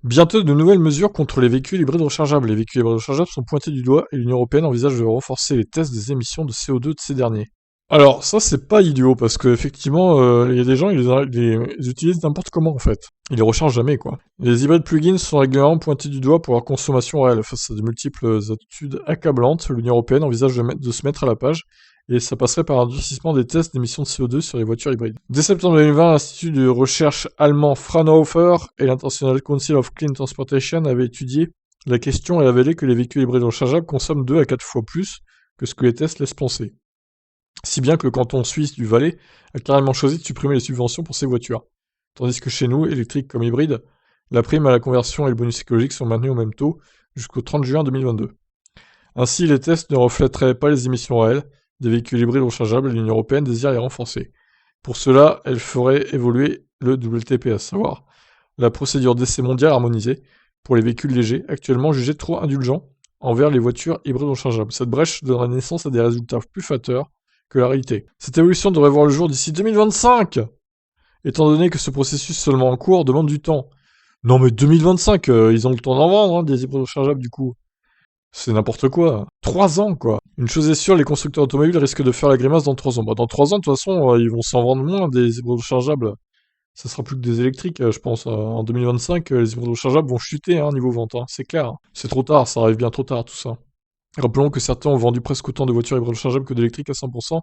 Bientôt de nouvelles mesures contre les véhicules hybrides rechargeables. Les véhicules hybrides rechargeables sont pointés du doigt et l'Union européenne envisage de renforcer les tests des émissions de CO2 de ces derniers. Alors ça c'est pas idiot parce que effectivement il y a des gens ils utilisent n'importe comment en fait. Ils les rechargent jamais quoi. Les hybrides plugins sont régulièrement pointés du doigt pour leur consommation réelle. Face à de multiples attitudes accablantes, l'Union européenne envisage de se mettre à la page et ça passerait par un durcissement des tests d'émissions de CO2 sur les voitures hybrides. Dès septembre 2020, l'Institut de recherche allemand Fraunhofer et l'International Council of Clean Transportation avaient étudié la question et révélé que les véhicules hybrides rechargeables consomment 2 à 4 fois plus que ce que les tests laissent penser. Si bien que le canton suisse du Valais a carrément choisi de supprimer les subventions pour ces voitures. Tandis que chez nous, électriques comme hybrides, la prime à la conversion et le bonus écologique sont maintenus au même taux jusqu'au 30 juin 2022. Ainsi, les tests ne reflèteraient pas les émissions réelles des véhicules hybrides rechargeables et l'Union européenne désire les renforcer. Pour cela, elle ferait évoluer le WLTP, à savoir la procédure d'essai mondiale harmonisée pour les véhicules légers, actuellement jugés trop indulgents envers les voitures hybrides rechargeables. Cette brèche donnerait naissance à des résultats plus flatteurs que la réalité. Cette évolution devrait voir le jour d'ici 2025, étant donné que ce processus seulement en cours demande du temps. Non mais 2025, ils ont le temps d'en vendre, hein, des hybrides rechargeables du coup. C'est n'importe quoi. 3 ans, quoi. Une chose est sûre, les constructeurs automobiles risquent de faire la grimace dans 3 ans. Bah, dans 3 ans, de toute façon, ils vont s'en vendre moins des hybrides rechargeables. Ça sera plus que des électriques, je pense. En 2025, les hybrides rechargeables vont chuter, hein, niveau vente, hein, c'est clair. C'est trop tard, ça arrive bien trop tard, tout ça. Rappelons que certains ont vendu presque autant de voitures hybrides rechargeables que d'électriques à 100%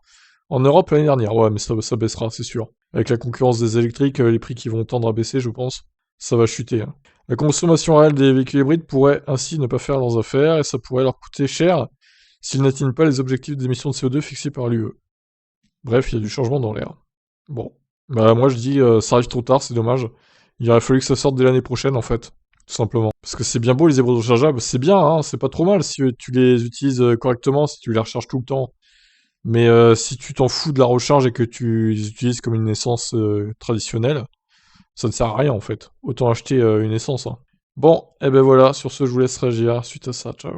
en Europe l'année dernière. Ouais, mais ça baissera, c'est sûr. Avec la concurrence des électriques, les prix qui vont tendre à baisser, je pense, ça va chuter, hein. La consommation réelle des véhicules hybrides pourrait ainsi ne pas faire leurs affaires et ça pourrait leur coûter cher s'ils n'atteignent pas les objectifs d'émissions de CO2 fixés par l'UE. Bref, il y a du changement dans l'air. Bon. Bah moi je dis ça arrive trop tard, c'est dommage. Il aurait fallu que ça sorte dès l'année prochaine en fait, tout simplement. Parce que c'est bien beau les hybrides rechargeables, c'est bien, hein, c'est pas trop mal si tu les utilises correctement, si tu les recharges tout le temps. Mais si tu t'en fous de la recharge et que tu les utilises comme une essence traditionnelle, ça ne sert à rien en fait. Autant acheter une essence, hein. Bon, et ben voilà, sur ce je vous laisse réagir suite à ça, ciao.